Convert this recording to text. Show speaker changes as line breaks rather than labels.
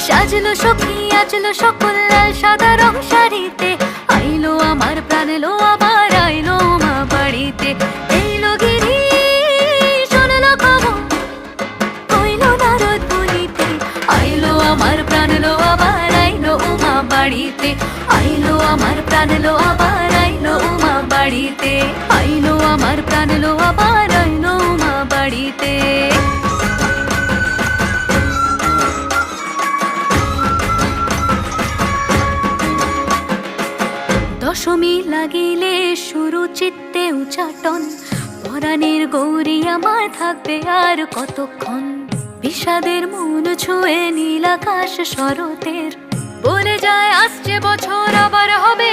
সাজলো সখী আজলো সকল লাল সাদা রং শাড়িতে, আইলো আমার প্রাণ এলো আবার আইলো মা বাড়িতে। এইলো গিরি শুনলো খবর হইলো নারদ বলিতে, আইলো আমার প্রাণ এলো আবার আইলো মা বাড়িতে। আইলো আমার প্রাণ এলো আবার আইলো মা বাড়িতে, আইলো আমার প্রাণ এলো আবার আইলো মা বাড়িতে। দশমী লাগিলে শুরু চিত্তে উচাটন, পরাণের গৌরী আমার থাকবে আর কতক্ষণ। বিষাদের মন ছুঁয়ে নীল আকাশ শরতের, বলে যায় আসছে বছর আবার হবে